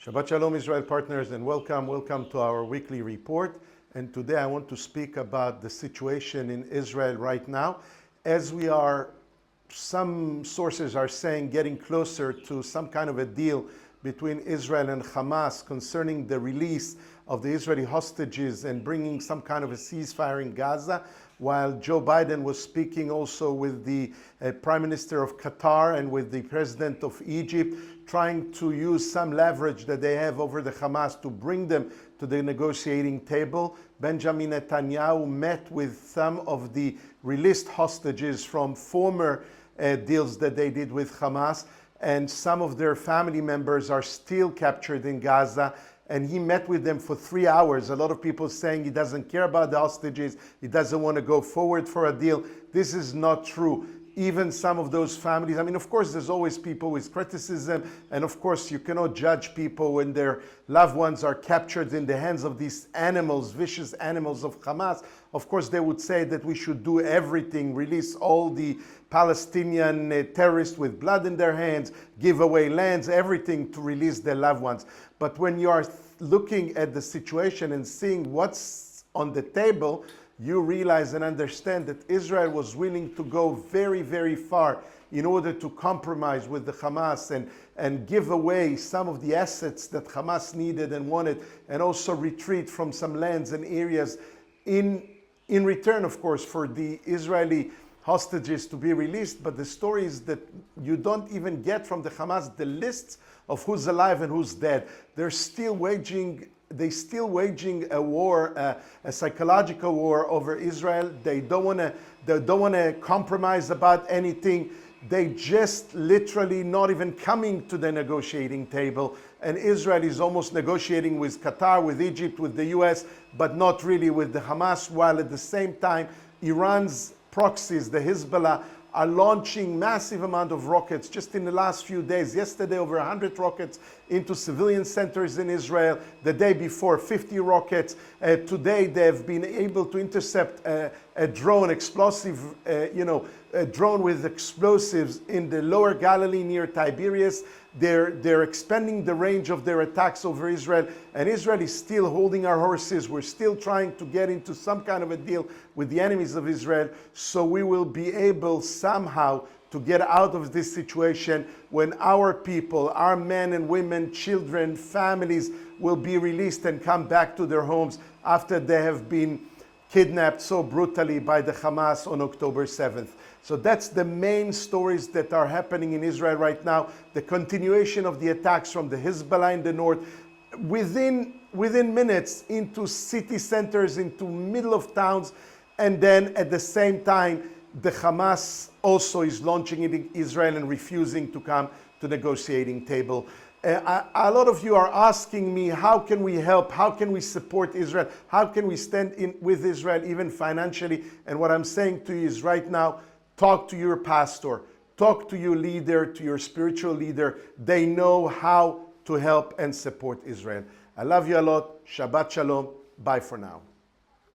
Shabbat Shalom, Israel partners, and welcome to our weekly report. And today I want to speak about the situation in Israel right now, as we are, some sources are saying, getting closer to some kind of a deal between Israel and Hamas concerning the release of the Israeli hostages and bringing some kind of a ceasefire in Gaza, while Joe Biden was speaking also with the Prime Minister of Qatar and with the President of Egypt, trying to use some leverage that they have over the Hamas to bring them to the negotiating table. Benjamin Netanyahu met with some of the released hostages from former deals that they did with Hamas, and some of their family members are still captured in Gaza. And he met with them for 3 hours. A lot of people saying he doesn't care about the hostages, he doesn't want to go forward for a deal. This is not true. Even some of those families, I mean, of course, there's always people with criticism, and of course, you cannot judge people when their loved ones are captured in the hands of these animals, vicious animals of Hamas. Of course, they would say that we should do everything, release all the Palestinian terrorists with blood in their hands, give away lands, everything to release their loved ones. But when you are looking at the situation and seeing what's on the table, you realize and understand that Israel was willing to go very, very far in order to compromise with the Hamas and give away some of the assets that Hamas needed and wanted, and also retreat from some lands and areas in return, of course, for the Israeli hostages to be released. But the story is that you don't even get from the Hamas the lists of who's alive and who's dead. They're still waging a war, a psychological war over Israel. They don't want to compromise about anything. They just literally not even coming to the negotiating table. And Israel is almost negotiating with Qatar, with Egypt, with the US, but not really with the Hamas, while at the same time, Iran's proxies, the Hezbollah, are launching massive amount of rockets just in the last few days. Yesterday, over 100 rockets into civilian centers in Israel. The day before, 50 rockets. Today, they've been able to intercept a drone, a drone with explosives in the lower Galilee near Tiberias. They're expanding the range of their attacks over Israel, and Israel is still holding our horses. We're still trying to get into some kind of a deal with the enemies of Israel, so we will be able somehow to get out of this situation when our people, our men and women, children, families will be released and come back to their homes after they have been kidnapped so brutally by the Hamas on October 7th. So that's the main stories that are happening in Israel right now. The continuation of the attacks from the Hezbollah in the north, within minutes into city centers, into middle of towns, and then at the same time, the Hamas also is launching in Israel and refusing to come to the negotiating table. A lot of you are asking me, how can we help? How can we support Israel? How can we stand in with Israel, even financially? And what I'm saying to you is right now, talk to your pastor, talk to your leader, to your spiritual leader. They know how to help and support Israel. I love you a lot. Shabbat Shalom. Bye for now.